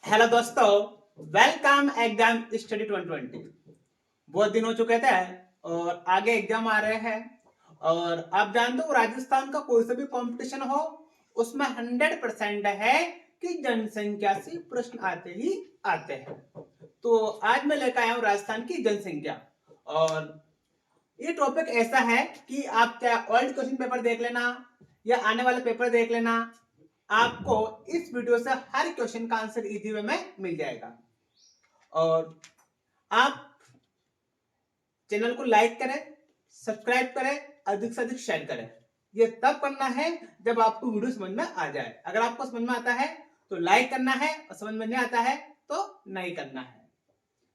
Hello दोस्तों, welcome exam study 2020। बहुत दिन हो चुके थे और आगे एग्जाम आ रहे हैं। और आप जानते हो राजस्थान का कोई सा भी कंपटीशन हो उसमें 100% है कि जनसंख्या से प्रश्न आते ही आते हैं। तो आज मैं लेकर आया हूँ राजस्थान की जनसंख्या। और ये टॉपिक ऐसा है कि आप चाहे ओल्ड क्वेश्चन पेपर देख लेना या आने वाले पेपर देख लेना, आपको इस वीडियो से हर क्वेश्चन का आंसर इजी वे में मिल जाएगा। और आप चैनल को लाइक करें, सब्सक्राइब करें, अधिक से अधिक शेयर करें। ये तब करना है जब आपको वीडियो समझ में आ जाए। अगर आपको समझ में आता है तो लाइक करना है और समझ में नहीं आता है तो नहीं करना है।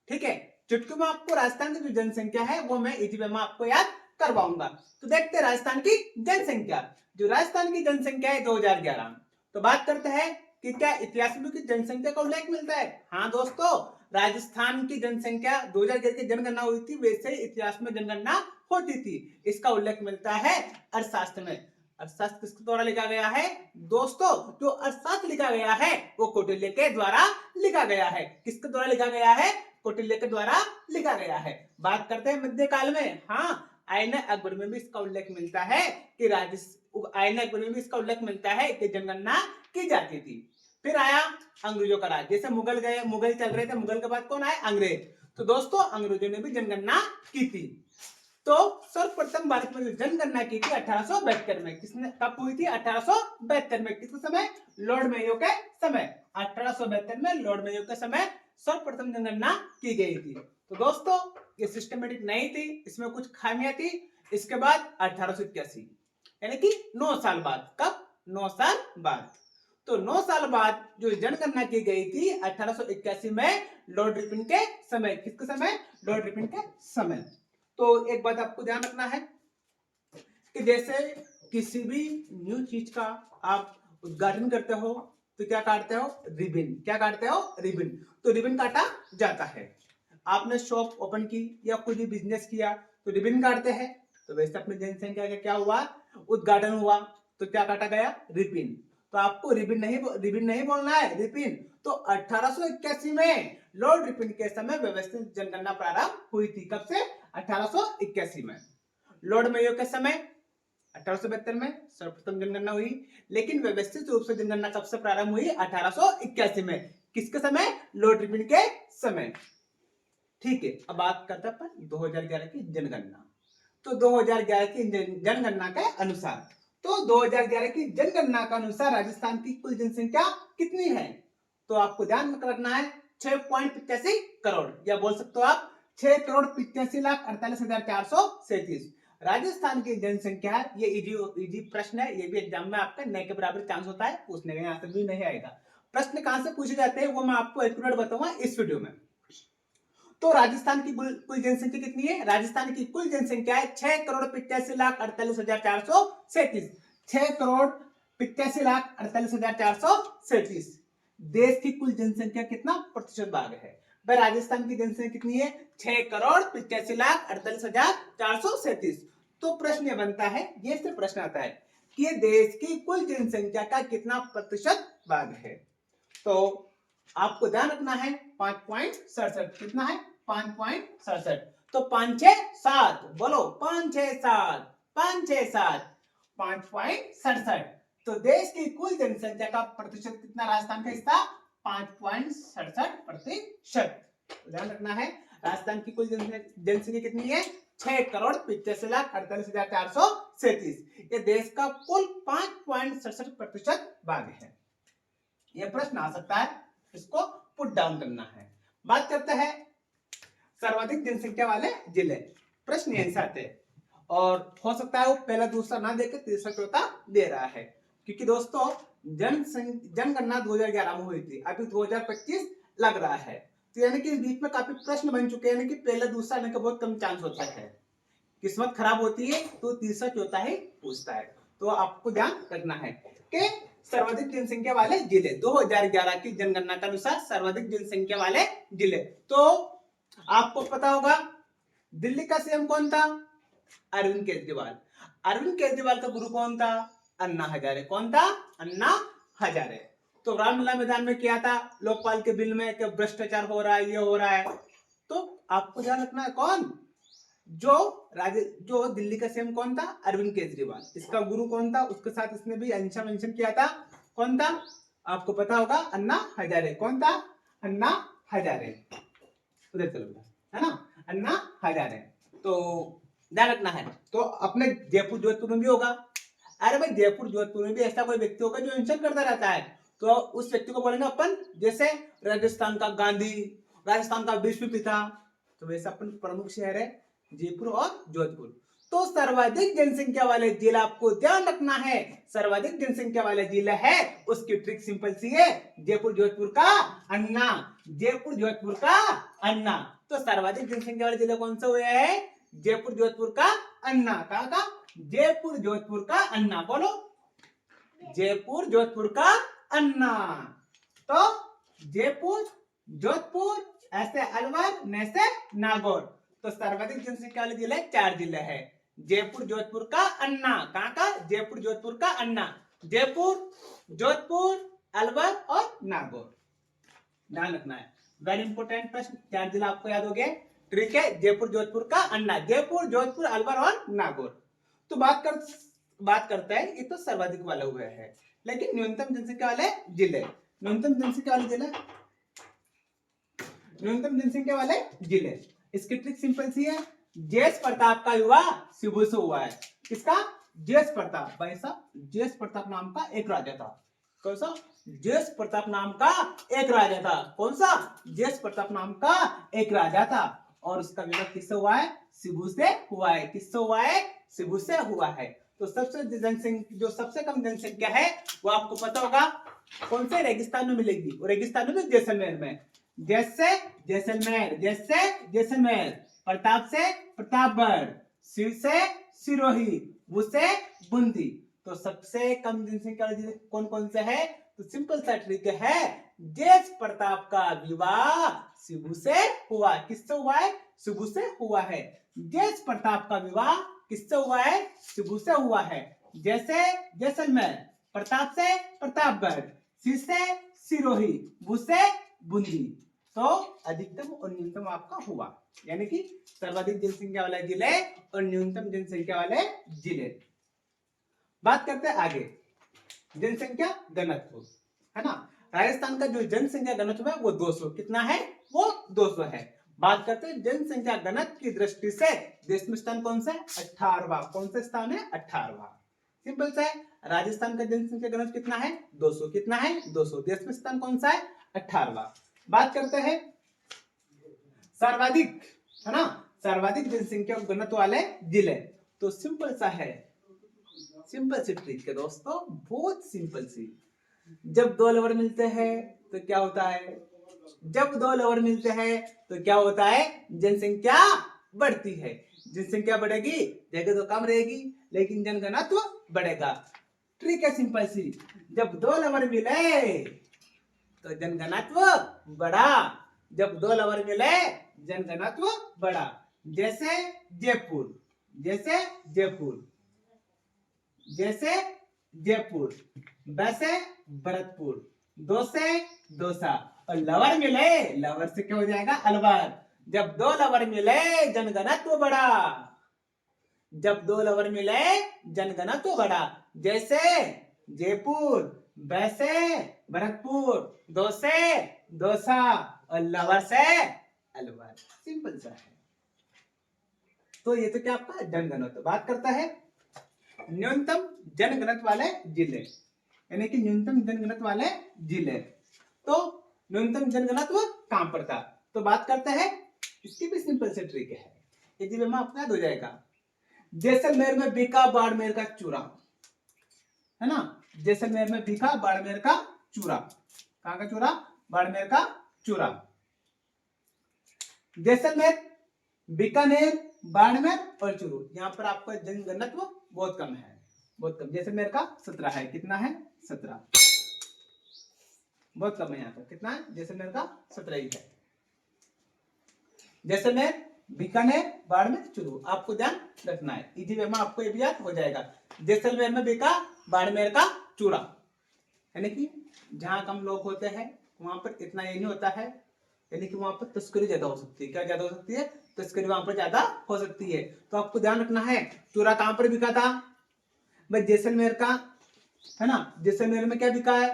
ठीक है, चुटकी में आपको राजस्थान की जो जनसंख्या है वो मैं इजी वे में आपको याद करवाऊंगा। तो देखते हैं राजस्थान की जनसंख्या। जो राजस्थान की जनसंख्या है 2011। तो बात करते हैं कि क्या इतिहास में की जनसंख्या का उल्लेख मिलता है। हाँ दोस्तों, राजस्थान की जनसंख्या 2011 की जनगणना हुई थी, वैसे इतिहास में जनगणना होती थी। इसका उल्लेख मिलता है अर्थशास्त्र में। अर्थशास्त्र किसके द्वारा लिखा गया है दोस्तों? जो अर्थशास्त्र लिखा गया है वो कौटिल्य के द्वारा लिखा गया है। किसके द्वारा लिखा गया है? कौटिल्य के द्वारा लिखा गया है। बात करते हैं मध्यकाल में। हाँ, आईना अकबर में भी इसका उल्लेख मिलता है कि आईना अकबर में भी इसका उल्लेख मिलता है कि जनगणना की जाती थी। फिर आया अंग्रेजों का राज। जैसे मुगल गए, मुगल चल रहे थे, मुगल के बाद कौन आए? अंग्रेज। तो दोस्तों अंग्रेजों ने भी जनगणना की थी। तो सर्वप्रथम भारत में जनगणना की थी 1872 में। किसने, कब हुई थी? 1872 में। किसके समय? लॉर्ड मेयो के समय। 1872 में लॉर्ड मेयो के समय सर्वप्रथम जनगणना की गई थी। तो दोस्तों ये सिस्टमेटिक नहीं थी, इसमें कुछ खामियां थी। इसके बाद 1881 यानी कि 9 साल बाद। कब? 9 साल बाद। तो 9 साल बाद जो जनगणना की गई थी 1881 में लॉर्ड रिपन के समय। किसके समय? लॉर्ड रिपन के समय। तो एक बात आपको ध्यान रखना है कि जैसे किसी भी न्यू चीज का आप उद्घाटन करते हो तो क्या काटते हो? रिबन। क्या काटते हो? रिबन। तो रिबन काटा जाता है। आपने शॉप ओपन की या कोई भी बिजनेस किया तो रिबन काटते हैं। तो वैसे अपनी जनसंख्या का क्या हुआ? उद्घाटन हुआ तो क्या काटा गया? रिबन। तो आपको रिबन नहीं बोलना है, रिपिन। तो 1881 में लॉर्ड रिपन के समय व्यवस्थित जनगणना प्रारंभ हुई थी। कब से? 1881 में। लॉर्ड मेयो के समय 1872 में सर्वप्रथम जनगणना हुई, लेकिन व्यवस्थित रूप से जनगणना कब से प्रारंभ हुई? 1881 में। किसके समय? लॉर्ड रिपन के समय। ठीक है, अब बात करते हैं 2011 की जनगणना। तो 2011 की जनगणना के अनुसार, तो 2011 की जनगणना के अनुसार राजस्थान की कुल जनसंख्या कितनी है? तो आपको ध्यान रखना है 6.85 करोड़, या बोल सकते हो आप 6,85,48,437 राजस्थान की जनसंख्या। ये इजी प्रश्न है, ये भी एग्जाम में आपका नहीं के बराबर चांस होता है पूछने का, आंसर भी नहीं आएगा। प्रश्न कहां से पूछे जाते हैं वो मैं आपको एक्यूरेट बताऊंगा इस वीडियो में। तो राजस्थान की कुल जनसंख्या कितनी है? राजस्थान की कुल जनसंख्या है 6,85,48,437। 6,85,48,437। देश की कुल जनसंख्या कितना प्रतिशत भाग है? भाई राजस्थान की जनसंख्या कितनी है? 6,85,48,437। तो प्रश्न ये बनता है, ये से प्रश्न आता है कि ये देश की कुल जनसंख्या का कितना प्रतिशत भाग है? तो आपको ध्यान रखना है 5.67। कितना है? 5.67। तो 5 6 7 बोलो, 5 6 7 5 6 7 5.67। तो देश की कुल जनसंख्या का प्रतिशत कितना राजस्थान का हिस्सा? 5.67%। ध्यान रखना है राजस्थान की कुल जनसंख्या कितनी है? 6,85,48,437। ये देश का कुल 5.67% भाग है। यह प्रश्न आ सकता है, इसको पुट डाउन करना है। बात करते हैं सर्वाधिक जनसंख्या वाले जिले। प्रश्न यहीं से आते हैं और हो सकता है वो पहला दूसरा ना देकर तीसरा चौथा दे रहा है, क्योंकि दोस्तों जनगणना 2011 में हुई थी, अभी 2025 लग रहा है। तो यानी कि बीच में काफी प्रश्न बन चुके हैं, यानी कि पहला दूसरा आने का बहुत कम चांस होता है। किस्मत खराब होती है तो तीसरा चौथा ही पूछता है। तो आपको ध्यान रखना है कि सर्वाधिक जनसंख्या वाले जिले 2011 की जनगणना के अनुसार सर्वाधिक जनसंख्या वाले जिले। तो आपको पता होगा दिल्ली का सीएम कौन था? अरविंद केजरीवाल। अरविंद केजरीवाल का गुरु कौन था? अन्ना हजारे। कौन था? अन्ना हजारे। तो रामलीला मैदान में किया था लोकपाल के बिल में कि भ्रष्टाचार हो रहा है, ये हो रहा है। तो आपको ध्यान रखना है कौन, जो दिल्ली का सीएम कौन था, अरविंद केजरीवाल। इसका गुरु कौन था, उसके साथ इसने भी अंशा मेंशन किया था, कौन था आपको पता होगा, अन्ना हजारे। कौन था, अन्ना हजारे। उधर चलो बेटा, है ना, अन्ना हजारे। तो ध्यान रखना है। तो अपने जयपुर जोधपुर में भी होगा। अरे भाई जयपुर जोधपुर में भी ऐसा कोई व्यक्ति होगा जो मेंशन करता रहता है, तो उस व्यक्ति को बोलेंगे अपन, जैसे राजस्थान का गांधी, राजस्थान का विश्व पिता, तो वैसे अपन प्रमुख शहर है जयपुर और जोधपुर। तो सर्वाधिक जनसंख्या वाले जिला आपको ध्यान रखना है, सर्वाधिक जनसंख्या वाले जिला है, उसकी ट्रिक सिंपल सी है, जयपुर जोधपुर का अन्ना, जयपुर जोधपुर का अन्ना। तो सर्वाधिक जनसंख्या वाले जिले कौन से हुए हैं, जयपुर जोधपुर का अन्ना। कहा का, जयपुर जोधपुर का अन्ना। बोलो, जयपुर जोधपुर का अन्ना। तो जयपुर जोधपुर, ऐसे अलवर, नैसे नागौर। तो सर्वाधिक जनसंख्या वाले जिले 4 जिले हैं, जयपुर जोधपुर का अन्ना। कहां का, जयपुर जोधपुर का अन्ना, जयपुर जोधपुर अलवर और नागौर। ध्यान रखना है, वेरी इंपोर्टेंट प्रश्न। 4 जिला आपको याद हो गए, ट्रिक है, जयपुर जोधपुर का अन्ना, जयपुर जोधपुर अलवर और नागौर। तो बात करते हैं, ये तो सर्वाधिक वाले हुए हैं, लेकिन न्यूनतम जनसंख्या वाले जिले, न्यूनतम जनसंख्या वाले जिले, न्यूनतम जनसंख्या वाले जिले, इसकी ट्रिक सिंपल सी है, जयेश प्रताप का विवाह शिबू से हुआ है। किसका, जयेश प्रताप। भाई साहब, जयेश प्रताप नाम का एक राजा था। कौन सा, जयेश प्रताप नाम का एक राजा था। कौन सा, जयेश प्रताप नाम का एक राजा था, और उसका विवाह किससे हुआ है, शिबू से हुआ है। किससे हुआ है, शिबू से हुआ है। तो जो सबसे कम जनसंख्या है वो आपको पता होगा कौन से रेगिस्तान में मिलेगी, वो रेगिस्तान में जैसलमेर में। जैसे जैसलमेर, जैसे जैसलमेर, प्रताप से प्रतापगढ़, सिर से सिरोही, बु से बूंदी। तो सबसे कम जनसंख्या वाले जिले कौन कौन से है, तो सिंपल सा ट्रिक है, जयेश प्रताप का विवाह शिबू से हुआ। किससे हुआ है, शिबू से हुआ है। जयेश प्रताप का विवाह किससे हुआ है, शिबू से हुआ है। जैसे जैसलमेर, प्रताप से प्रतापगढ़, सिर से सिरोही, बु से बूंदी। तो अधिकतम और न्यूनतम आपका हुआ, यानी कि सर्वाधिक जनसंख्या वाले जिले और न्यूनतम जनसंख्या वाले जिले। बात करते हैं आगे, जनसंख्या घनत्व, है ना। राजस्थान का जो जनसंख्या घनत्व है वो 200, कितना है, वो 200 है। बात करते हैं जनसंख्या घनत्व की दृष्टि से देश में स्थान कौन सा है, 18वां। कौन सा स्थान है, 18वां। सिंपल सा है, राजस्थान का जनसंख्या घनत्व कितना है, 200। कितना है, 200। देश में स्थान कौन सा है, 18वां। बात करते हैं सर्वाधिक, है ना, सर्वाधिक जनसंख्या घनत्व वाले जिले। तो सिंपल सा है, सिंपल सी ट्रिक है दोस्तों, बहुत सिंपल सी। जब 2 लवर मिलते हैं तो क्या होता है, जब 2 लवर मिलते हैं तो क्या होता है, जनसंख्या बढ़ती है। जनसंख्या बढ़ेगी, जगह तो कम रहेगी, लेकिन जनघनत्व बढ़ेगा। ट्रिक है सिंपल सी, जब 2 लवर मिले तो जनघनत्व बढ़ा, जब 2 लवर मिले जनघनत्व बढ़ा। जैसे जयपुर, जैसे जयपुर, जैसे जयपुर, वैसे भरतपुर, 2 से दौसा, और लवर मिले, लवर से क्या हो जाएगा, अलवर। जब 2 लवर मिले जनघनत्व बढ़ा, जब 2 लवर मिले जनघनत्व बढ़ा। जैसे जयपुर, वैसे भरतपुर, 2 से दौसा, और लवर से अलवर। सिंपल सा है। तो ये तो क्या आपका जनघनत्व। बात करता है न्यूनतम जनघनत्व वाले जिले, यानी कि न्यूनतम जनघनत्व वाले जिले। तो न्यूनतम जनघनत्व कहां पर था, तो बात करते हैं, इसकी भी सिंपल से ट्रिक है, यदि में आपको याद हो जाएगा। जैसलमेर में बिका बाड़मेर का चूरा, है ना, जैसलमेर में बिका बाड़मेर का चूरा। कहां का चूरा, बाड़मेर का चूरा। जैसलमेर, बीकानेर, बाड़मेर और चूरू, यहाँ पर आपका जनघनत्व बहुत कम है, बहुत कम। जैसलमेर का 17 है, कितना है, 17, बहुत कम है यहाँ पर। कितना है, जैसलमेर का 17 ही है। जैसलमेर, बीकानेर, बाड़मेर, चूरू, आपको ध्यान रखना है, इजी वे में आपको ये भी याद हो जाएगा। जैसलमेर में बिका बाड़मेर का चूरा, यानी कि जहां कम लोग होते हैं वहां पर इतना ये नहीं होता है, यानी कि वहां पर तस्करी ज्यादा हो सकती है। क्या ज्यादा हो सकती है? तस्करी वहां पर ज्यादा हो सकती है। तो आपको ध्यान रखना है, चूरा कहां पर बिका था? भाई जैसलमेर का, है ना। जैसलमेर में क्या बिका है?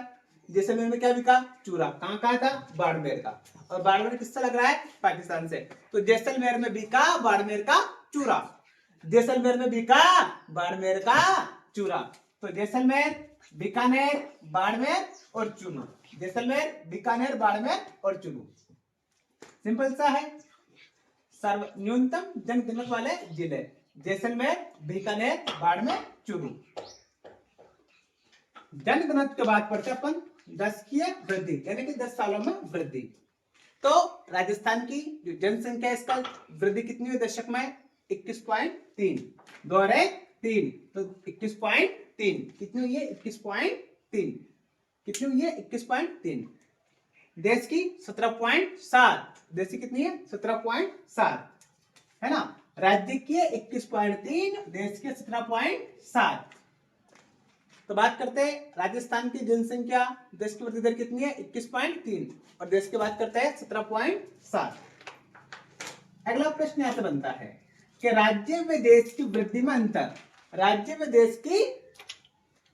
जैसलमेर में क्या बिका? चूरा। कहां का था? बाड़मेर का। और बाड़मेर किससे लग रहा है? पाकिस्तान से। तो जैसलमेर में बिका बाड़मेर का चूरा। जैसलमेर में बिका बाड़मेर का चूरा। तो जैसलमेर, बीकानेर, बाड़मेर और चूरू। जैसलमेर, बीकानेर, बाड़मेर और चूरू। सिंपल सा है। सर्व न्यूनतम जनघनत्व वाले जिले जैसलमेर, बीकानेर, बाड़मेर, चूरू। जनघनत्व के बाद पढ़ते अपन 10 की वृद्धि, यानी कि 10 सालों में वृद्धि। तो राजस्थान की जो जनसंख्या, इसका वृद्धि कितनी हुई दशक में? 21.3। 2 तो 21.3 कितनी हुई है? 21.3 कितनी हुई है? 21.3। देश की 17.7, देश की कितनी है? 17.7, है ना। राज्य की है 21.3, देश की 17.7। तो बात करते हैं राजस्थान की जनसंख्या, देश की वृद्धि दर कितनी है? 21.3 और देश की बात करते हैं 17.7। अगला प्रश्न ऐसे बनता है कि राज्य में देश की वृद्धि में अंतर, राज्य में देश की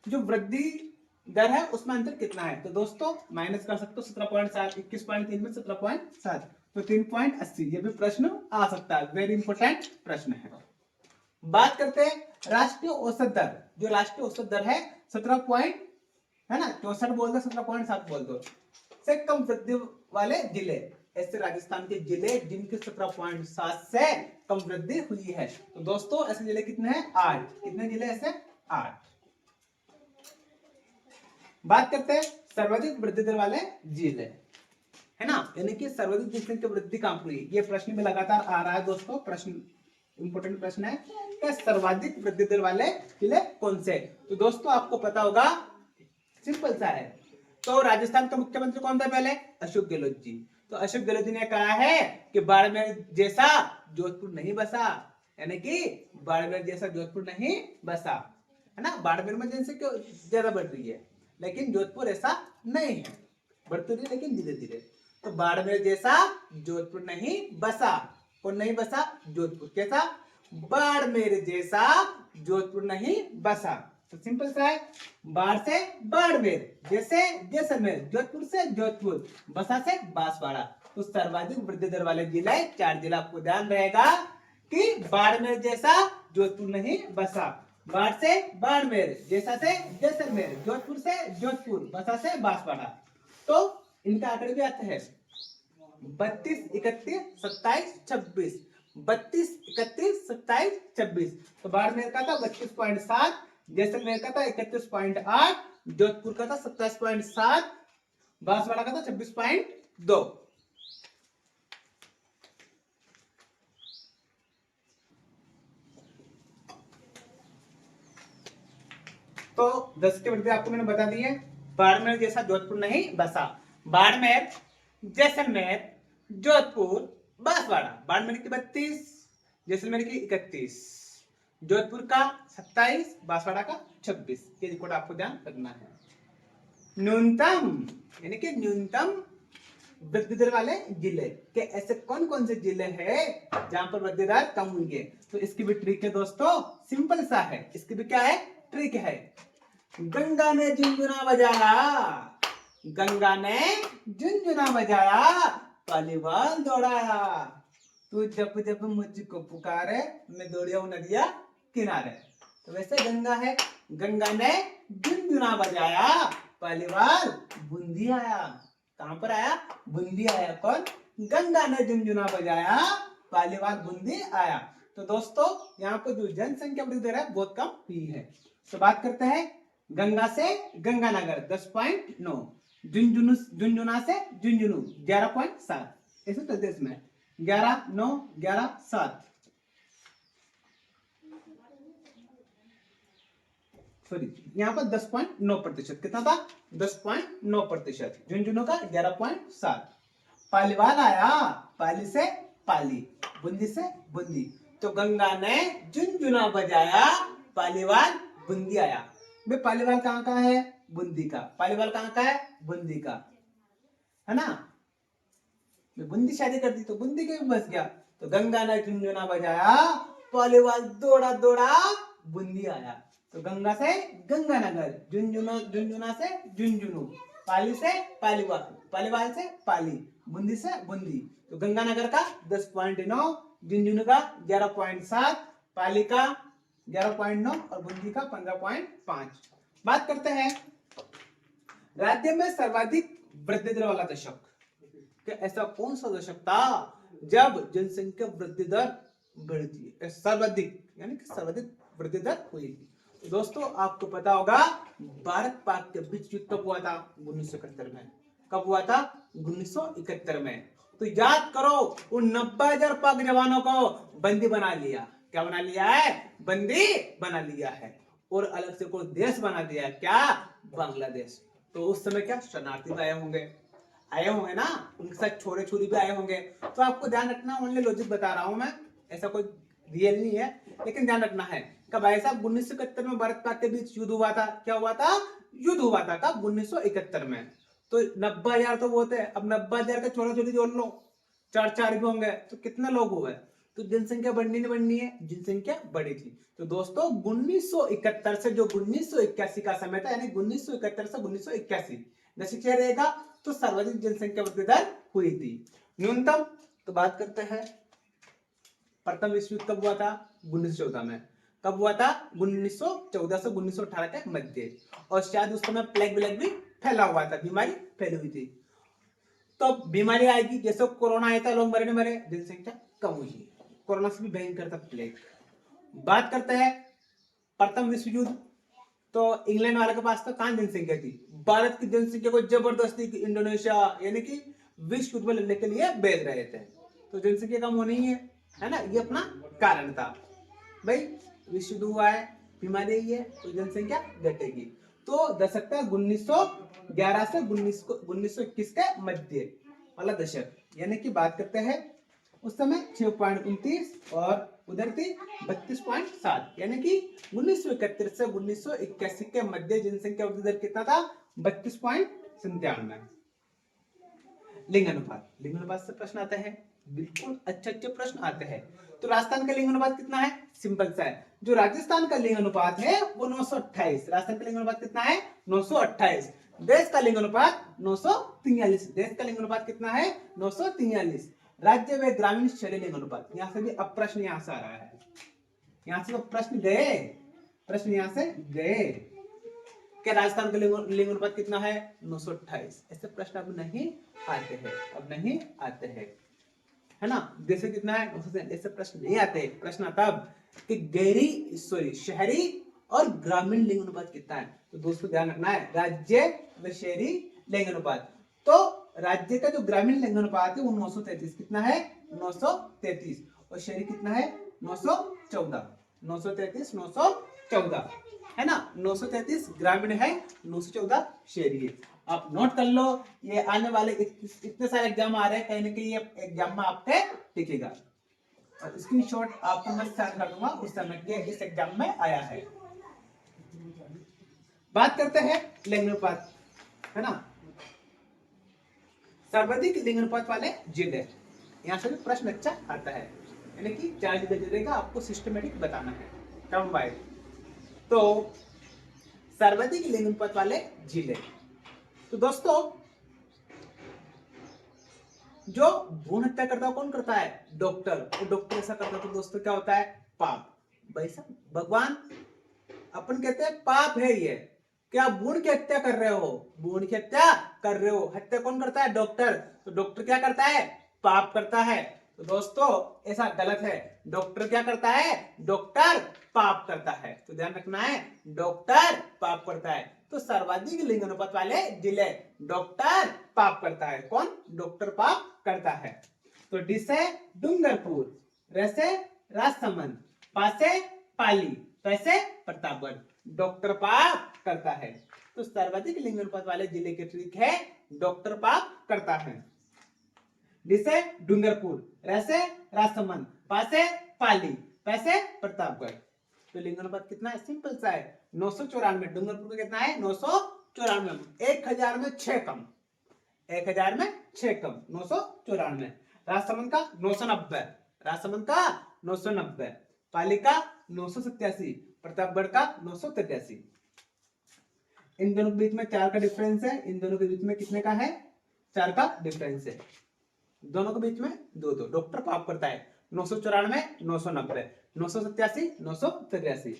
जो वृद्धि दर है उसमें अंतर कितना है? तो दोस्तों माइनस कर सकते हो 17.7, 21.3 में 17.7, तो 3.80। ये भी प्रश्न आ सकता है, वेरी इंपॉर्टेंट प्रश्न है। बात करते हैं राष्ट्रीय औसत दर। जो राष्ट्रीय औसत दर है 17 है ना, 64 बोल दो, 17.7 बोल दो, से कम वृद्धि वाले जिले, ऐसे राजस्थान के जिले जिनकी 17.7 से कम वृद्धि हुई है। तो दोस्तों ऐसे जिले कितने हैं? 8। कितने जिले ऐसे? 8। बात करते हैं सर्वाधिक वृद्धि दर वाले जिले, है ना, यानी कि सर्वाधिक जनसंख्या वृद्धि कहां पर हुई। ये प्रश्न में लगातार आ रहा है दोस्तों, प्रश्न इंपोर्टेंट प्रश्न है कि सर्वाधिक वृद्धि दर वाले जिले कौन से? तो दोस्तों आपको पता होगा, सिंपल सा है। तो राजस्थान का मुख्यमंत्री कौन था पहले? अशोक गहलोत जी। तो अशोक गहलोत जी ने कहा है कि बाड़मेर जैसा जोधपुर नहीं बसा, यानी कि बाड़मेर जैसा जोधपुर नहीं बसा, है ना। बाड़मेर में जनसंख्या ज्यादा बढ़ रही है, लेकिन जोधपुर ऐसा नहीं है, बढ़ती रही लेकिन धीरे धीरे। तो बाड़मेर जैसा जोधपुर नहीं बसा। कौन नहीं बसा? जोधपुर। कैसा? बाड़मेर जैसा जोधपुर नहीं बसा। तो सिंपल सा है, बाढ़ से बाड़मेर, जैसे जैसलमेर, जोधपुर से जोधपुर, बसा से बांसवाड़ा। तो सर्वाधिक वृद्धि दर वाले जिले 4 जिला। आपको ध्यान रहेगा कि बाड़मेर जैसा जोधपुर नहीं बसा, बाढ़ से बाड़मेर, जैसा से जैसलमेर, जोधपुर से जोधपुर, बसा से बांसवाड़ा। तो इनका आंकड़े भी आता है 32, 31, 27, 26। 32, 31, 27, 26। तो बाड़मेर का था 32.7, जैसलमेर का था 31.8, जोधपुर का था 27.7, बांसवाड़ा का था 26.2। तो 10 की वृद्धि आपको मैंने बता दी है। बाड़मेर जैसा जोधपुर नहीं बसा। बाड़मेर, जैसलमेर, जोधपुर, बांसवाड़ा। बाड़मेर की 32, जैसलमेर की 31, जोधपुर का 27, बांसवाड़ा का 26। ये रिकॉर्ड आपको ध्यान रखना है। न्यूनतम, यानी कि न्यूनतम वृद्धि दर वाले जिले के ऐसे कौन कौन से जिले हैं जहां पर वृद्धि दर कम हुई है? तो इसकी भी ट्रिक है दोस्तों, सिंपल सा है। इसकी भी क्या है? ट्रिक है। गंगा ने झुनझुना बजाया, गंगा ने झुनझुना बजाया, पालीवाल दौड़ाया, तू जब जब मुझको पुकारे मैं दौड़िया हूं नदिया किनारे। तो वैसे गंगा है, गंगा ने झुनझुना बजाया, पालीवाल बूंदी आया। कहां पर आया? बूंदी आया। कौन? गंगा ने झुनझुना बजाया, पालीवाल बूंदी आया। तो दोस्तों यहाँ पर जो जनसंख्या वृद्धि दर है बहुत कम हुई है। तो बात करते हैं गंगा से गंगानगर 10.9, झुंझुना से झुंझुनू 11.7, ऐसे चलते इसमें 11, 9, 11, 7। सॉरी, यहाँ पर 10.9%। कितना था? 10.9%। झुंझुनू का 11.7। पालीवाल आया, पाली से पाली, बूंदी से बूंदी। तो गंगा ने झुनझुना बजाया, पालीवाल बूंदी आया। भाई पालीवाल कहाँ का है? बूंदी का। पालीवाल कहाँ का है? बूंदी का, है ना। बूंदी शादी कर दी तो बूंदी के भी बस गया। तो गंगा ने झुनझुना बजाया, पालीवाल दौड़ा दौड़ा बूंदी आया। तो गंगा से गंगानगर, झुनझुना झुनझुना से झुंझुनू, पाली से पालीवाल, पालीवाल से पाली, बूंदी से बूंदी। तो गंगानगर का 10.9, झुंझुनू का 11.7, पाली का 11.9 और बूंदी का 15.5। बात करते हैं राज्य में सर्वाधिक वृद्धि दर वाला दशक। कि ऐसा कौन सा दशक था जब जनसंख्या वृद्धि दर बढ़ती है, सर्वाधिक यानी कि सर्वाधिक वृद्धि दर हुई थी। तो दोस्तों आपको पता होगा भारत पाक के बीच युद्ध कब हुआ था? 1971 में। कब हुआ था? 1971 में। तो याद करो उन 90,000 पाक जवानों को बंदी बना लिया। क्या बना लिया है? बंदी बना लिया है। और अलग से कोई देश बना दिया है, क्या? बांग्लादेश। तो उस समय क्या शरणार्थी आए होंगे ना, उनके साथ छोरे छोरी भी आए होंगे। तो आपको ध्यान रखना, ओनली लॉजिक बता रहा हूं मैं, ऐसा कोई रियल नहीं है, लेकिन ध्यान रखना है। कब भाई साहब 1971 में भारत पाक के बीच युद्ध हुआ था। क्या हुआ था? युद्ध हुआ था। कब? 1971 में। तो 90,000 तो वो थे, अब 90,000 के छोरा छोरी जोड़ लो, 4 भी होंगे, तो कितने लोग हुए? तो जनसंख्या बढ़नी नहीं बढ़नी है? जनसंख्या बढ़ी थी। तो दोस्तों 1971 से जो 1981 का समय था, यानी 1971 से 1981 दशक क्या रहेगा? तो सर्वाधिक जनसंख्या वृद्धि दर हुई थी। न्यूनतम तो बात करते हैं प्रथम विश्व युद्ध कब हुआ था? 1914 में। कब हुआ था? 1914 से 1918 के मध्य। और शायद उस समय प्लेग व्लेग भी फैला हुआ था, बीमारी फैली हुई थी। तो बीमारी आएगी, जैसे कोरोना आया था, लोग मरे नहीं मरे? जनसंख्या कम हुई। कोरोना से भी भयंकर था प्लेग। बात करते हैं प्रथम विश्व युद्ध। तो इंग्लैंड वाले के पास तो कहां जनसंख्या थी? भारत की जनसंख्या को जबरदस्ती इंडोनेशिया यानी कि विश्व युद्ध में लड़ने के लिए भेज रहे थे। तो जनसंख्या कम होनी ही है ना, ये अपना कारण था। भाई विश्व युद्ध हुआ है, बीमारी है, तो जनसंख्या घटेगी। तो दशक था 1911 से 1921 के मध्य वाला दशक, यानी कि बात करते हैं उस समय 6.29 और उधर थी 32.7, यानी कि 1971 से 1981 के मध्य जनसंख्या वृद्धि दर कितना था? 32.97। लिंग अनुपात, लिंग अनुपात से प्रश्न आते हैं, बिल्कुल अच्छे अच्छे प्रश्न आते हैं। तो राजस्थान का लिंग अनुपात कितना है? सिंपल सा है, जो राजस्थान का लिंग अनुपात है वो 928। राजस्थान का लिंग अनुपात कितना है? 928। देश का लिंग अनुपात 943। देश का लिंग अनुपात कितना है? 943। राज्य व ग्रामीण शहरी लिंग अनुपात, यहाँ से भी अब प्रश्न यहाँ से आ रहा है, यहाँ से तो प्रश्न गए, प्रश्न यहाँ से गए कि राजस्थान का लिंग अनुपात कितना है? 928। ऐसे प्रश्न अब नहीं आते हैं, अब नहीं आते हैं, है ना। जैसे कितना है? 900। ऐसे प्रश्न नहीं आते। प्रश्न आता अब कि शहरी और ग्रामीण लिंग अनुपात कितना है। तो दोस्तों ध्यान रखना है, राज्य व शहरी लिंग अनुपात। तो राज्य का जो ग्रामीण लिंग अनुपात है वो 933। कितना है? 933। और शहरी कितना है? 914। 933 914, है ना। 933 ग्रामीण है, 914 शहरी है। आप नोट कर लो, ये आने वाले इतने सारे एग्जाम आ रहे हैं, कहीं ना कहीं ये एग्जाम में आपके दिखेगा। और स्क्रीनशॉट आपको मैं शेयर कर दूंगा उस समय के इस एग्जाम में आया है। बात करते हैं लिंग अनुपात, है ना। सर्वाधिक लिंग अनुपात वाले जिले, यहाँ से भी प्रश्न अच्छा आता है, यानी कि 4 जिले का आपको सिस्टमेटिक बताना है, क्रम वाइज। तो सर्वाधिक लिंग अनुपात वाले जिले, तो दोस्तों जो भ्रूण हत्या करता है कौन करता है? डॉक्टर। और डॉक्टर ऐसा करता है तो दोस्तों क्या होता है? पाप। भाई साहब भगवान अपन कहते हैं पाप है ये, क्या भ्रूण की हत्या कर रहे हो? भ्रूण की हत्या कर रहे हो। हत्या कौन करता है? डॉक्टर। तो डॉक्टर क्या करता है? पाप करता है। तो दोस्तों ऐसा गलत है, डॉक्टर क्या करता है? डॉक्टर पाप करता है। तो ध्यान रखना है, डॉक्टर पाप करता है। तो सर्वाधिक लिंग अनुपात वाले जिले, डॉक्टर पाप करता है। कौन? डॉक्टर पाप करता है। तो डी से डूंगरपुर, र से राजसमंद, पा से पाली, पै से प्रतापगढ़, डॉक्टर पाप करता है। तो सर्वाधिक लिंग अनुपात वाले जिले के ठीक है, डॉक्टर पाप करता है। डी से डूंगरपुर, र से राजसमंद, पा से पाली, पै से प्रतापगढ़। तो लिंग अनुपात कितना है? सिंपल सा है, 994। डूंगरपुर का कितना है? 994। 994, 1000 में 6 कम, 1000 में 6 कम, 994। राजसमंद का 990, राजसमंद का 990, पाली का 987, प्रतापगढ़ का 983। इन दोनों के बीच में 4 का डिफरेंस है, इन दोनों के बीच में कितने का है? 4 का डिफरेंस है, दोनों के बीच में 2-2। डॉक्टर पाप करता है 994, 990, 987, 983।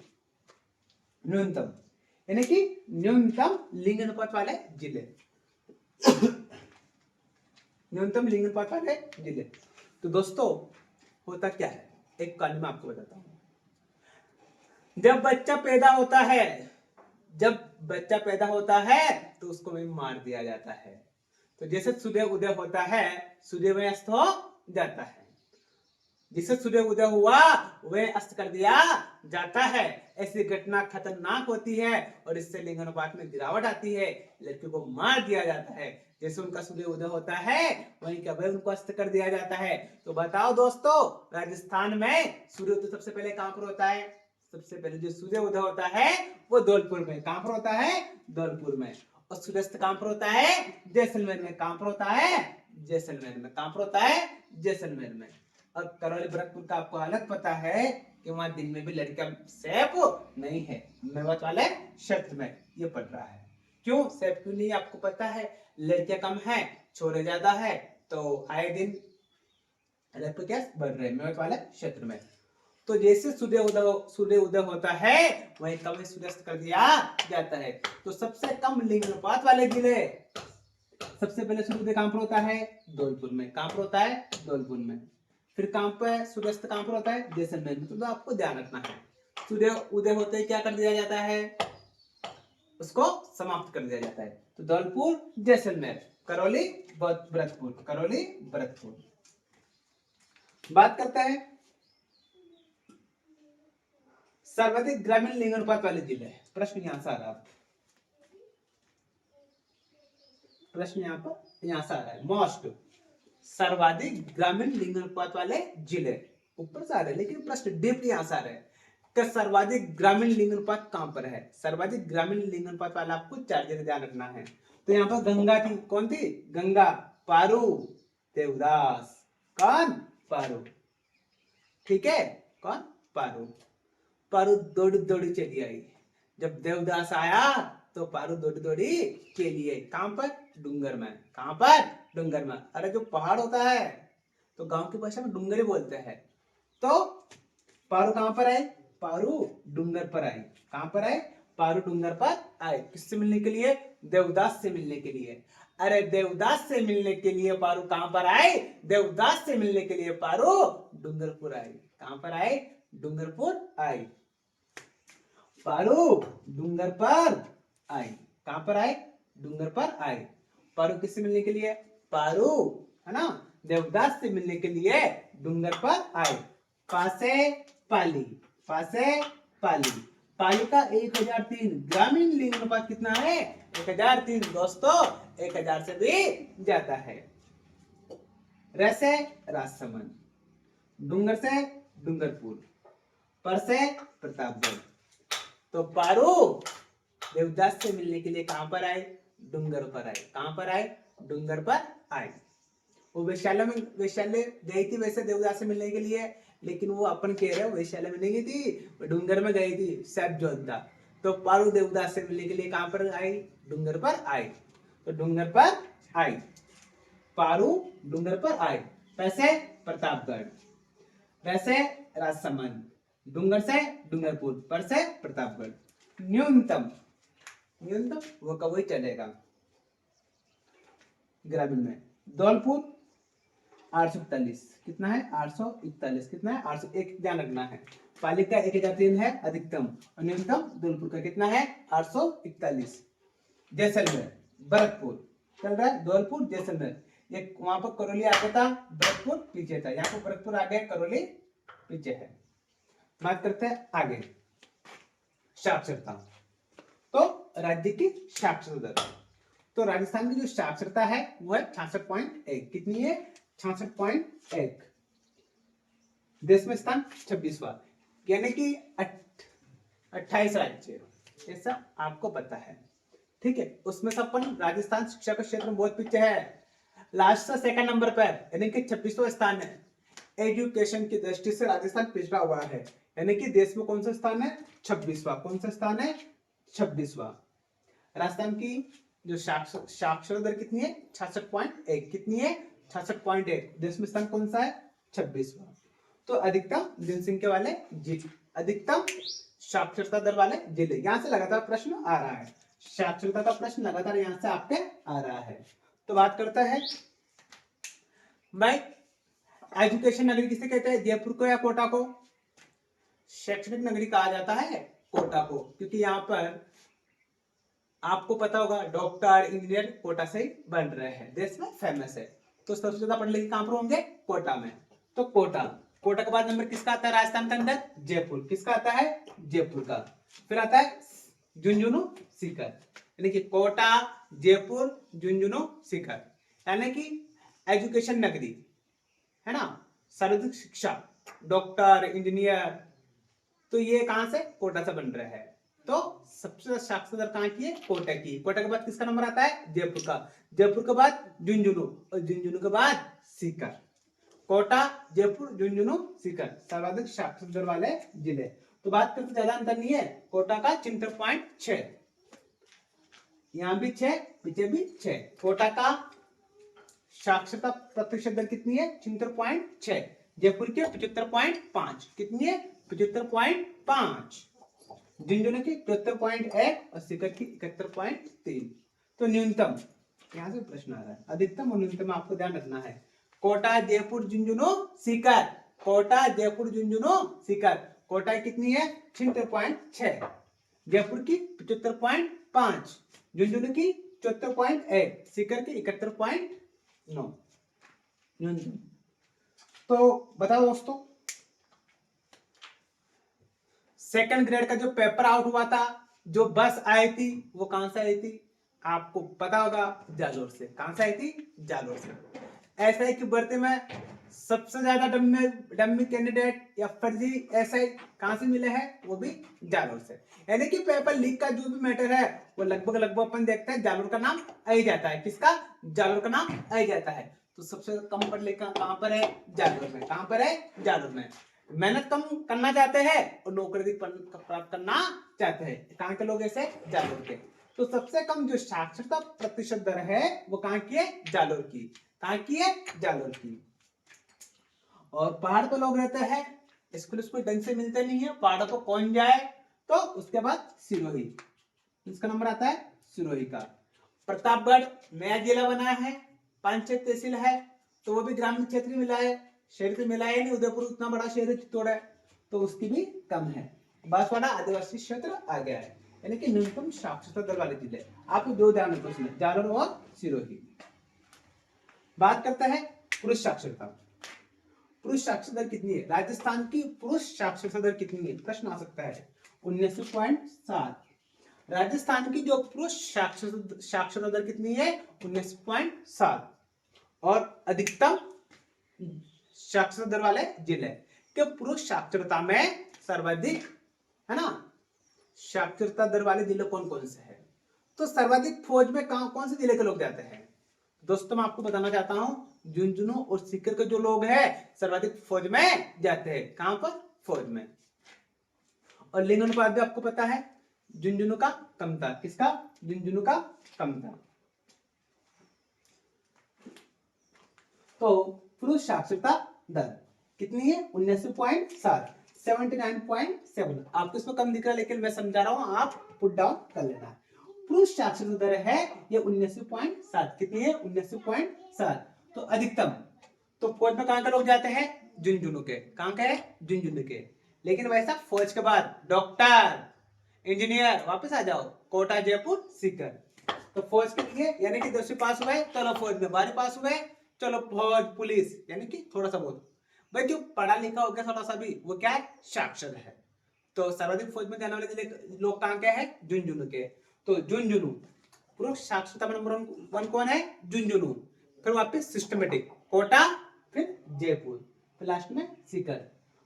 न्यूनतम यानी कि न्यूनतम लिंग अनुपात वाले जिले, न्यूनतम लिंग अनुपात वाले जिले। तो दोस्तों होता क्या है, एक कहानी मैं आपको बताता हूं। जब बच्चा पैदा होता है, जब बच्चा पैदा होता है तो उसको भी मार दिया जाता है। तो जैसे सूर्य उदय होता है, सूर्य में अस्त हो जाता है, जिसे सूर्य उदय हुआ वह अस्त कर दिया जाता है। ऐसी घटना खतरनाक होती है और इससे लिंग अनुपात में गिरावट आती है, लड़कियों को मार दिया जाता है। जैसे उनका सूर्य उदय होता है वहीं का वह उनको अस्त कर दिया जाता है। तो बताओ दोस्तों, राजस्थान में सूर्य उदय सबसे पहले कहां पर होता है? सबसे पहले जो सूर्य उदय होता है वो धौलपुर में। कहां पर होता है? धौलपुर में। और सूर्यास्त कहां पर होता है? जैसलमेर में। कहां पर होता है? जैसलमेर में। कहां पर होता है? जैसलमेर में। और करौली भरतपुर का आपको अलग पता है कि वहां दिन में भी लड़कियां सेफ नहीं है, मेवात वाले क्षेत्र में ये पड़ रहा है। क्यों सेफ क्यों नहीं आपको पता है? लड़कियां कम है, छोरे ज्यादा है, तो आए दिन लड़कियां बढ़ रहे मेवात वाले क्षेत्र में। तो जैसे सूर्य उदय होता है वहीं कम सूर्यास्त कर दिया जाता है। तो सबसे कम लिंग अनुपात वाले जिले, सबसे पहले सूर्योदय कहां पर होता है? धौलपुर में। कहां पर होता है? धौलपुर में। फिर कहां पर सूर्यास्त कहां पर होता है? जैसलमेर में। तो आपको ध्यान रखना है, सूर्य उदय होते ही क्या कर दिया जाता है? उसको समाप्त कर दिया जाता है। तो धौलपुर, जैसलमेर, करौली, भरतपुर, करौली, भरतपुर। बात करते हैं सर्वाधिक ग्रामीण लिंग अनुपात वाले जिले। प्रश्न यहां से आ रहा है, प्रश्न यहां से आ रहा है। मोस्ट सर्वाधिक ग्रामीण लिंग अनुपात वाले जिले ऊपर से आ रहे हैं, लेकिन प्रश्न डीपली यहां से आ रहे हैं कि सर्वाधिक ग्रामीण लिंग अनुपात कहां पर है? सर्वाधिक ग्रामीण लिंग अनुपात वाला आपको 4 जगह ध्यान रखना है। तो यहाँ पर गंगा थी, कौन थी? गंगा, पारू, देवदास। कौन? पारू। ठीक है, कौन? पारू। पारू दौड़ी दौड़ी चली आई। जब देवदास आया तो पारू दौड़ी दौड़ी चली आई। कहां पर? डूंगर में। कहां पर? डूंगर में। अरे जो पहाड़ होता है तो गांव की भाषा में डूंगर ही बोलते हैं। तो पारू कहां पर आए? पारू डूंगर पर आई। कहां पर आए? पारू डूंगर पर आए। किससे मिलने के लिए? देवदास से मिलने के लिए। अरे देवदास से मिलने के लिए पारू कहां पर आए? देवदास से मिलने के लिए पारू डूंगरपुर आई। कहां पर आए? डूंगरपुर आई। पारू डूंगर पर आई। कहां पर आए? डूंगर पर आए। पारू किससे मिलने के लिए? पारू है ना, देवदास से मिलने के लिए डूंगर पर आए। पासे पाली, पासे पाली। पाली का 1003 ग्रामीण लिंग अनुपात कितना है? 1003 दोस्तों, 1000 से भी ज्यादा है। रसे राजसमंद, डूंगर से डूंगरपुर, पर से प्रतापगढ़। तो पारू देवदास से मिलने के लिए कहां पर आए? डूंगर पर आए। कहां पर आए? डूंगर पर आए। वो वैशाल्य गई थी वैसे देवदास से मिलने के लिए, लेकिन वो अपन कह रहे हो वैशाल्य में नहीं गई थी, वो डूंगर में गई थी सब जोधा। तो पारू देवदास से मिलने के लिए कहां पर आई? डूंगर पर आई। तो डूंगर पर आई, पारू डूंगर पर आई। पैसे प्रतापगढ़, वैसे राजसमंद, डूंगर से डूंगरपुर, पर से प्रतापगढ़। न्यूनतम, न्यूनतम वो कब चलेगा ग्रामीण में? धौलपुर 841, कितना है? 841, कितना है? 801, ध्यान रखना है। पाली का 1003 है अधिकतम, और न्यूनतम धौलपुर का कितना है? 841। जैसलमेर, भरतपुर चल रहा है, धौलपुर, जैसलमेर। ये वहां पर करौली आगे था, भरतपुर पीछे था, यहाँ पर भरतपुर आगे, करौली पीछे है। बात करते हैं आगे साक्षरता। तो राज्य की साक्षरता दर, तो राजस्थान की जो साक्षरता है वो है 66.1। कितनी है? 66.1। देश में स्थान 26वां, यानी कि 28 राज्य, ऐसा आपको पता है। ठीक है, उसमें से अपन राजस्थान शिक्षा के क्षेत्र में बहुत पीछे है, लास्ट से सेकंड नंबर पर, यानी कि 26वां स्थान है। एजुकेशन की दृष्टि से राजस्थान पिछड़ा हुआ है, यानी कि देश में कौन सा स्थान है? 26वां। कौन सा स्थान है? 26वां। राजस्थान की जो साक्षरता दर कितनी है? 66.1। कितनी है? 66.1। देश में स्थान कौन सा है? 26वां। तो अधिकतम जनसंख्या वाले जिले, अधिकतम साक्षरता दर वाले जिले, यहां से लगातार प्रश्न आ रहा है, साक्षरता का प्रश्न लगातार यहां से आपके आ रहा है। तो बात करता है भाई, एजुकेशन नगरी किसे कहते हैं? जयपुर को या कोटा को? शैक्षणिक नगरी कहा जाता है कोटा को, क्योंकि यहाँ पर आपको पता होगा डॉक्टर इंजीनियर कोटा से ही बन रहे हैं, देश में फेमस है। तो सबसे ज्यादा पढ़े लिखे कहां पर होंगे? कोटा में। तो कोटा, कोटा के बाद नंबर किसका आता है राजस्थान के अंदर? जयपुर। किसका आता है? जयपुर का। फिर आता है झुंझुनू सीकर, यानी कि कोटा, जयपुर, झुंझुनू सीकर, यानी कि एजुकेशन नगरी है ना, सर्वाधिक शिक्षा, डॉक्टर इंजीनियर, तो ये कहां से? कोटा से बन रहे हैं। तो सबसे ज्यादा साक्षरता दर कहां की है? कोटा की। कोटा के बाद किसका नंबर आता है? जयपुर का। जयपुर के बाद झुंझुनू, और झुंझुनू के बाद सीकर। कोटा, जयपुर, झुंझुनू, सीकर सर्वाधिक साक्षरता दर वाले जिले। तो बात करते ज्यादा अंतर नहीं है, कोटा का 73.6, यहां भी 6, पीछे भी 6। कोटा का साक्षरता प्रतिशत दर कितनी है? 76.6। जयपुर के 75.5। कितनी है? 75.5। झुंझुनू की 73.1 और सीकर की 71.3। तो न्यूनतम, यहां से प्रश्न आ रहा है, अधिकतम और न्यूनतम आपको ध्यान रखना है। कोटा, जयपुर, झुंझुनू, सीकर। कोटा, जयपुर, झुंझुनू, सीकर। कोटा कितनी है? 76.6। जयपुर की 75.5। झुंझुनू की 74.1। सीकर की 71.9 न्यूनतम। तो बताओ दोस्तों, सेकंड ग्रेड का जो पेपर आउट हुआ था, जो बस आई थी, वो कहां से आई थी? आपको पता होगा, जालोर से। कहां से आई थी? जालोर से। ऐसा है कि भर्ती में सबसे ज्यादा डम्मी कैंडिडेट या फर्जी एसआई कहां से मिले हैं? वो भी जालोर से। यानी कि पेपर लीक का जो भी मैटर है, वो लगभग अपन देखते हैं जालोर का नाम आ ही जाता है। किसका? जालोर का नाम आ ही जाता है। तो सबसे कम पढ़ लिखा कहां पर है? जालोर में। कहां पर है? जालोर में। मेहनत कम करना चाहते हैं और नौकरी प्राप्त करना चाहते हैं, कहां के लोग ऐसे? जालोर के। तो सबसे कम जो साक्षरता प्रतिशत दर है, वो कहां की है? जालोर की। कहां की है? जालोर की। और पहाड़ पे लोग रहते हैं, स्कूल ढंग से मिलते नहीं है, पहाड़ों को कौन जाए? तो उसके बाद सिरोही, इसका नंबर आता है सिरोही का। प्रतापगढ़ नया जिला बना है, पंचायत तहसील है, तो वो भी ग्रामीण क्षेत्र में मिला है, शहर में मिला है नहीं। उदयपुर उतना बड़ा शहर है, चित्तौड़ है, तो उसकी भी कम है। बांसवाड़ा आदिवासी क्षेत्र आ गया है, यानी कि न्यूनतम साक्षरता दर वाले जिले। आपको दो ध्यान रखो इसमें, जालोर और सिरोही। बात करते हैं पुरुष साक्षरता। पुरुष साक्षरता दर कितनी है? राजस्थान की पुरुष साक्षरता दर कितनी है? प्रश्न आ सकता है। 19.7। राजस्थान की जो पुरुष साक्षरता दर कितनी है? 19.7। और अधिकतम साक्षरता दर वाले जिले के पुरुष साक्षरता में सर्वाधिक है ना, साक्षरता दर वाले जिले कौन कौन से हैं? तो सर्वाधिक फौज में कौन से जिले के लोग जाते हैं? दोस्तों मैं आपको बताना चाहता हूं, झुंझुनू और सीकर के जो लोग हैं सर्वाधिक फौज में जाते हैं। कहां पर? फौज में। और लिंग अनुपात भी आपको पता है, झुंझुनू का कम था। किसका? झुंझुनू का कम था। तो पुरुष साक्षरता दर कितनी है? 79.7, 79.7। आपको इसमें कम दिख रहा है, लेकिन मैं समझा रहा हूं, आप पुट डाउन कर लेना। पुरुष साक्षरता दर है ये 79.7। कितनी है? 79.7। तो अधिकतम, तो फौज में कहां के लोग जाते हैं? झुंझुनू के। कहां के? झुंझुनू के। लेकिन वैसा फौज के बाद डॉक्टर इंजीनियर वापस आ जाओ, कोटा, जयपुर, सीकर। तो फौज के लिए यानी कि 10वीं पास हुए चलो फौज में, 12वीं पास हुए चलो फौज, पुलिस, यानी कि थोड़ा सा बहुत। भाई जो पढ़ा लिखा हो गया थोड़ा सा भी, वो क्या है? साक्षर है। तो सर्वाधिक फौज में जाने वाले लोग कहां के हैं? झुंझुनू के। तो झुंझुनू पुरुष साक्षरता में नंबर 1 कौन है? झुंझुनू। फिर वापस सिस्टमेटिक कोटा, फिर जयपुर, फिर लास्ट में सीकर।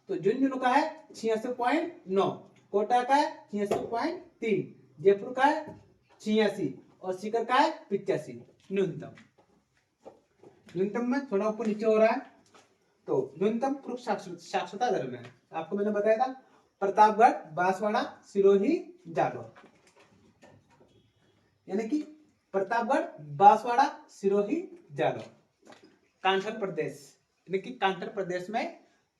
तो झुंझुनू का है 86.9, कोटा का है 86.3, जयपुर का है 86, और सीकर का है 85 न्यूनतम। न्यूनतम में थोड़ा ऊपर नीचे हो रहा है। तो न्यूनतम पुरुष साक्षरता दर में आपको मैंने बताया था प्रतापगढ़, बांसवाड़ा, सिरोही, जालौर, यानी कि प्रतापगढ़, बांसवाड़ा, सिरोही, जालौर। कांठर प्रदेश, यानी कि कांठर प्रदेश में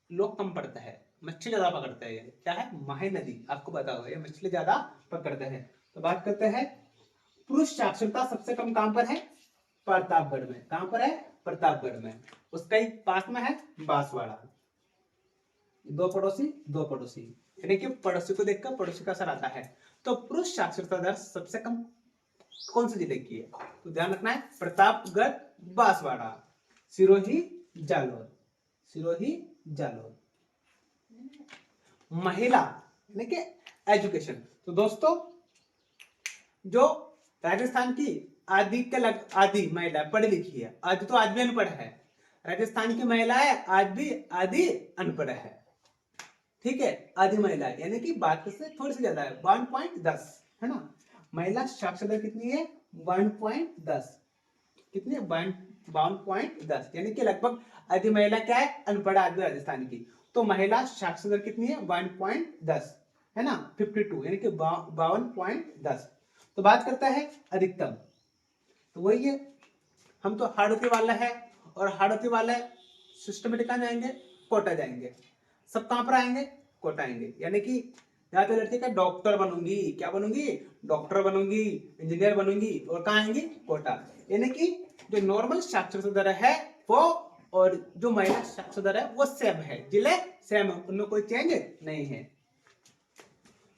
लोग कम पड़ता है, मछली ज्यादा पकड़ते हैं। ये क्या है? माही नदी, आपको पता होगा ये मछली ज्यादा पकड़ते हैं। तो बात करते हैं पुरुष साक्षरता सबसे कम कहां पर है? प्रतापगढ़ में। कहां पर है? प्रतापगढ़ में। उसका ही पास में है बांसवाड़ा। दो पड़ोसी, यानी कि पड़ोसी को देखकर पड़ोसी का असर आता है। तो पुरुष साक्षरता दर सबसे कम कौन से जिले की है? तो ध्यान रखना है प्रतापगढ़, बांसवाड़ा, सिरोही, जालौर, सिरोही, जालौर। महिला यानी कि एजुकेशन, तो दोस्तों जो राजस्थान की आधी महिला पढ़ी लिखी है, आधी तो आज भी अनपढ़ है। राजस्थान की महिला है आज भी आधी अनपढ़ है, ठीक है, आधी महिला है, यानी कि बात से थोड़ी सी ज्यादा है, 1.10 है ना। महिला साक्षरता कितनी है? 1.10। कितनी है? 52.10, यानी कि लगभग आधी महिला क्या है? अनपढ़ आदमी राजस्थान की। तो महिला साक्षरता कितनी है? 1.10 है ना, 52, यानी कि 52.10। तो बात करता है अधिकतम, तो वही है, हम तो हाड़ोती वाला है, और हाड़ोती वाले सिस्टमेटिक कहां जाएंगे? कोटा जाएंगे। सब कहां पर आएंगे? कोटा आएंगे, यानी कि यहाँ पे लड़की का डॉक्टर बनूंगी, क्या बनूंगी? डॉक्टर बनूंगी, इंजीनियर बनूंगी, और कहाँ आएंगी? कोटा। यानी कि जो नॉर्मल साक्षरता दर है वो और जो महिला साक्षरता दर है वो सेम है, जिले सेम है, उनमें कोई चेंज नहीं है।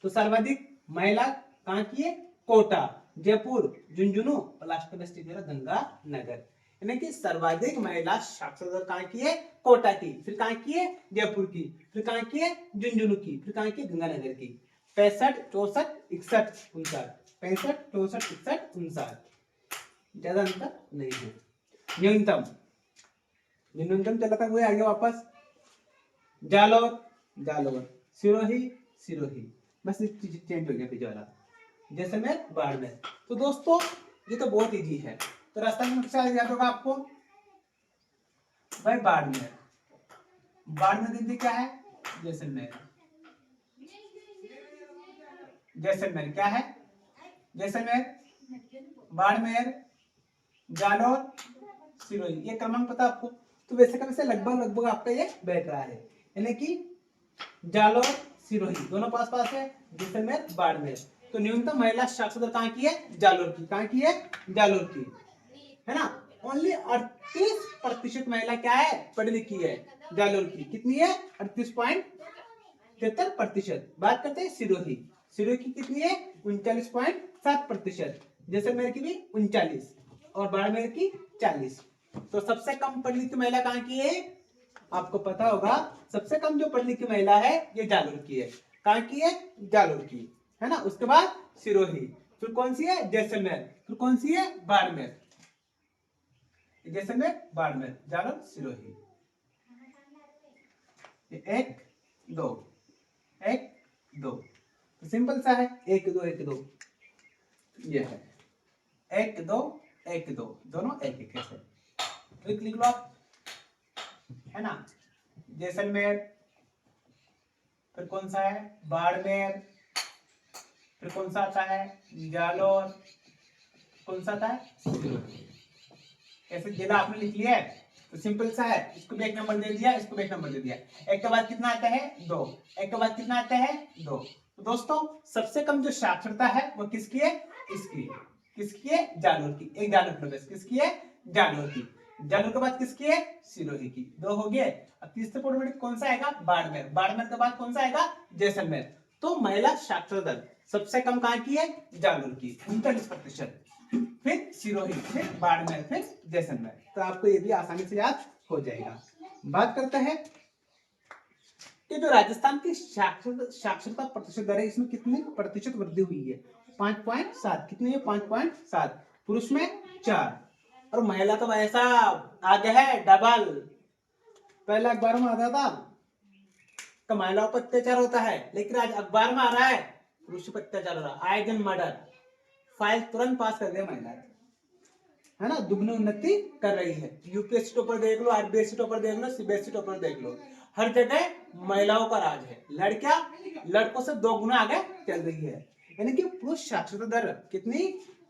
तो सर्वाधिक महिला कहाँ की है? कोटा, जयपुर, झुंझुनू, और लास्ट में स्थित है गंगानगर। यानी कि सर्वाधिक महिला साक्षरता दर कहाँ की है? कोटा की, फिर कहाँ की है? जयपुर की, फिर कहाँ की है? झुंझुनू की, फिर कहाँ की? गंगानगर की। 65, 64, 61, 59, 65, 64, 61, 59, ज्यादा अंतर नहीं है। न्यूनतम, न्यूनतम चला था वही आगे वापस, जालौर, सिरोही, बस चेंज हो गया फिर वाला, जैसलमेर, बाड़मेर। तो दोस्तों ये तो बहुत इजी है। तो रास्ता में नक्शा याद होगा आपको भाई, बाड़मेर दीदी क्या है? जैसलमेर क्या है? जैसलमेर, बाड़मेर, जालौर, सिरोही, ये क्रमांक पता आपको? तो वैसे का वैसे लगभग आपका ये बैठ रहा है, यानी कि जालौर, सिरोही दोनों पास पास है, जैसलमेर, बाड़मेर। तो न्यूनतम महिला साक्षरता कहाँ की है? जालौर की। कहाँ की है? जालौर की, है ना। ओनली 38% महिला क्या है? पढ़ी लिखी है, जालौर की। कितनी है? 38.73%। बात करते हैं सिरोही की कितनी है? 39.7%। जैसलमेर की भी 39 और बाड़मेर की 40। तो सबसे कम पढ़ी लिखी महिला कहाँ की है? आपको पता होगा सबसे कम जो पढ़ी लिखी महिला है ये जालौर की है। कहाँ की है? जालौर की, है ना। उसके बाद सिरोही, फिर कौन सी है? जैसलमेर, फिर कौन सी है? बाड़मेर, जैसलमेर, बाड़मेर, जालौर, सिरोही। 1 2 1 2, तो सिंपल सा है, 1 2 1 2, ये है 1 2 1 2, दोनों एक एक ऐसे लिख लो आप, है ना। जैसलमेर, फिर कौन सा है? बाड़मेर, फिर कौन सा आता है? जालौर, कौन सा आता है? ऐसे जिला आपने लिख लिया है, तो सिंपल सा है, इसको भी 1 नंबर दे दिया, इसको भी 1 नंबर दे दिया। 1 के बाद कितना आता है? 2, 1 के बाद कितना आता है? 2। तो दोस्तों सबसे कम जो साक्षरता है वो किसकी है? इसकी। किसकी है? जालौर की। एक जालौर प्रदेश किसकी है? जालौर की। जालौर के बाद किसकी है? सिरोही की। 2 हो गए। अब तीसरे पॉइंट कौन सा आएगा? बाड़मेर। बाड़मेर के बाद कौन सा आएगा? जैसलमेर। तो महिला साक्षरता दर सबसे कम कहाँ की है? जालौर की, 39%। फिर सिरोही, फिर बाड़मेर, फिर जैसलमेर। तो आपको ये भी आसानी से याद हो जाएगा। बात करते हैं कि जो राजस्थान की साक्षरता प्रतिशत दर है, इसमें कितनी प्रतिशत वृद्धि हुई है? 5.7। कितनी है? 5.7। पुरुष में 4, और महिला तो ऐसा आगे है डबल। पहले अखबार में आता था तो महिलाओं पर अत्याचार होता है, लेकिन आज अखबार में आ रहा है पुरुष पर अत्याचार हो रहा है। आए दिन मर्डर, फाइल तुरंत पास कर दे महिला, है ना, दुगनी उन्नति कर रही है। यूपीएससी टॉपर देख लो, आरबीएससी टॉपर देख लो, सीबीएसई टॉपर देख लो, हर जगह महिलाओं का राज है। लड़कियां लड़कों से 2 गुना आगे चल रही है। यानी कि पुरुष साक्षरता दर कितनी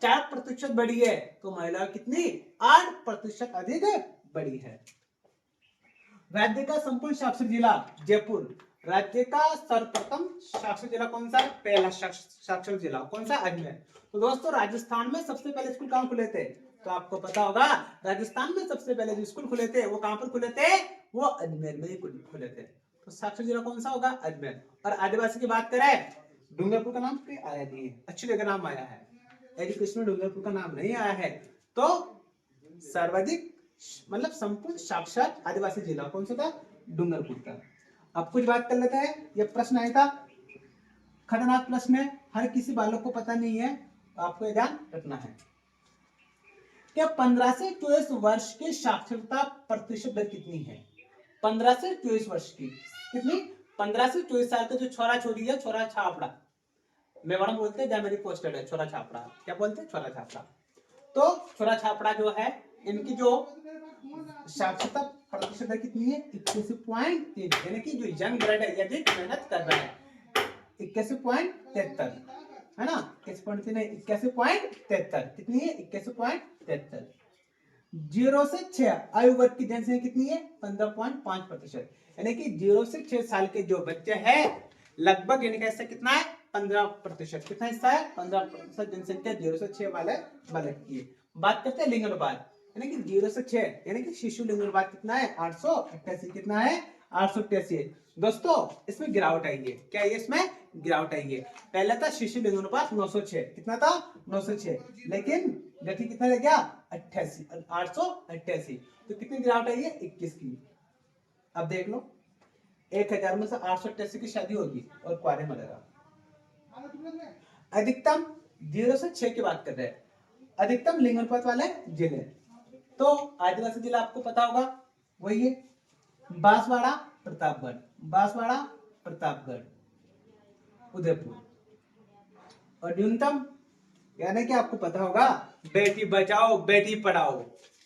4% बढ़ी है, तो महिला कितनी 8% अधिक बढ़ी है। राज्य का संपूर्ण साक्षर जिला जयपुर। राज्य का सर्वप्रथम साक्षर जिला कौन सा? पहला साक्षर जिला कौन सा? अजमेर। तो दोस्तों राजस्थान में सबसे पहले स्कूल कहाँ खुले थे? तो आपको पता होगा राजस्थान में सबसे पहले जो स्कूल खुले थे वो कहाँ पर खुले थे? वो अजमेर में ही खुले थे। तो साक्षर जिला कौन सा होगा? अजमेर। और आदिवासी की बात करें, डूंगरपुर का नाम आया नहीं है, अच्छी जगह नाम आया है, एजुकेशन में डूंगरपुर का नाम नहीं आया है। तो सर्वाधिक मतलब संपूर्ण साक्षर आदिवासी जिला कौन सा था? डूंगरपुर का। अब कुछ बात कर लेते हैं, ये प्रश्न आया था, खतरनाक प्रश्न है, हर किसी बालक को पता नहीं है, तो आपको ये ध्यान रखना है कि 15 से 24 वर्ष की साक्षरता प्रतिशत दर कितनी है? 15 से 24 वर्ष की कितनी? 15 से 24 साल का जो छोरा छोरी है, छोरा छापड़ा, मेवाड़ा बोलते हैं, जहां मेरी पोस्टेड है छोरा छापड़ा, क्या बोलते हैं? छोरा छापड़ा। तो छोरा छापड़ा जो है, इनकी जो साक्षरता प्रतिशत दर कितनी है? 81.3, यानी कि जो यंग ब्लड है, यदि मेहनत कर रहा है, 81.73, है ना, 81.3 नहीं, 81.73, कितनी है? 81.73। 0 से 6 आयु वर्ग की जनसंख्या कितनी है? 15.5%, यानी कि 0 से 6 साल के जो बच्चे हैं लगभग, यानी कैसे कितना है? 15%। कितना हिस्सा है? 15% जनसंख्या 0 से 6 वाले बालक की। बात करते हैं लिंग अनुपात, यानी कि 0 से 6, यानी कि शिशु लिंग अनुपात कितना है? 888। कितना है? 888। दोस्तों इसमें गिरावट आई है, क्या ये इसमें गिरावट आई है? पहले था शिशु लिंग अनुपात 906, कितना था? 906, लेकिन गति कितना रह गया? 88, 888। तो कितनी गिरावट आई है? 21 की। अब देख लो, 1000 में से 888 की शादी होगी और कुआरे मरेगा। अधिकतम 0 से 6 की बात कर रहे हैं, अधिकतम लिंग अनुपात वाले जिले, तो आदिवासी जिला आपको पता होगा, वही है बांसवाड़ा, प्रतापगढ़, बांसवाड़ा, प्रतापगढ़, उदयपुर। और न्यूनतम, यानी कि आपको पता होगा बेटी बचाओ बेटी पढ़ाओ,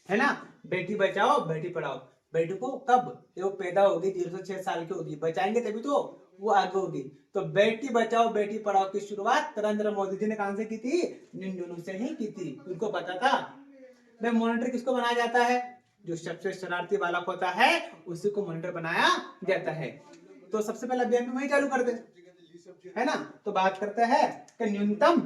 है ना, बेटी बचाओ बेटी पढ़ाओ। बेटी को कब वो पैदा होगी? 0 से 6 साल की होगी, बचाएंगे तभी तो वो आगे होगी। तो बेटी बचाओ बेटी पढ़ाओ की शुरुआत नरेंद्र मोदी जी ने कहां से की थी? झुंझुनू से ही की थी। उनको पता था भाई मॉनिटर किसको बनाया जाता है? जो सबसे शरारती बालक होता है उसी को मॉनिटर बनाया जाता है। तो सबसे पहले अभियान में वही चालू कर दे, है ना। तो बात करते हैं कि न्यूनतम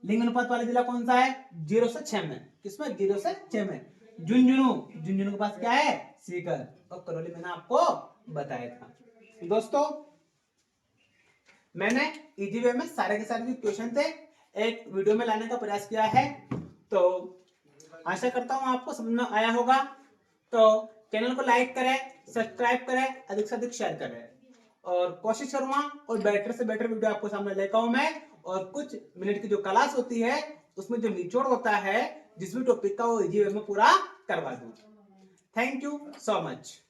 लिंग अनुपात वाला जिला कौन सा है? 0 से 6 में। किसमें? 0 से 6 में। झुंझुनू, झुंझुनू के पास क्या है? सीकर। और करौली मैंने आपको बताया था। दोस्तों मैंने इजी वे में सारे के सारे जो क्वेश्चन थे एक वीडियो में लाने का प्रयास किया है, तो आशा करता हूं आपको समझ में आया होगा। तो चैनल को लाइक करें, सब्सक्राइब करें, अधिक से अधिक शेयर करें, और कोशिश करूंगा और बेटर से बेटर वीडियो आपको सामने लेकर आऊं मैं। और कुछ मिनट की जो क्लास होती है उसमें जो निचोड़ होता है जिस भी टॉपिक का, वो इजी वे में पूरा करवा दूं। Thank you so much.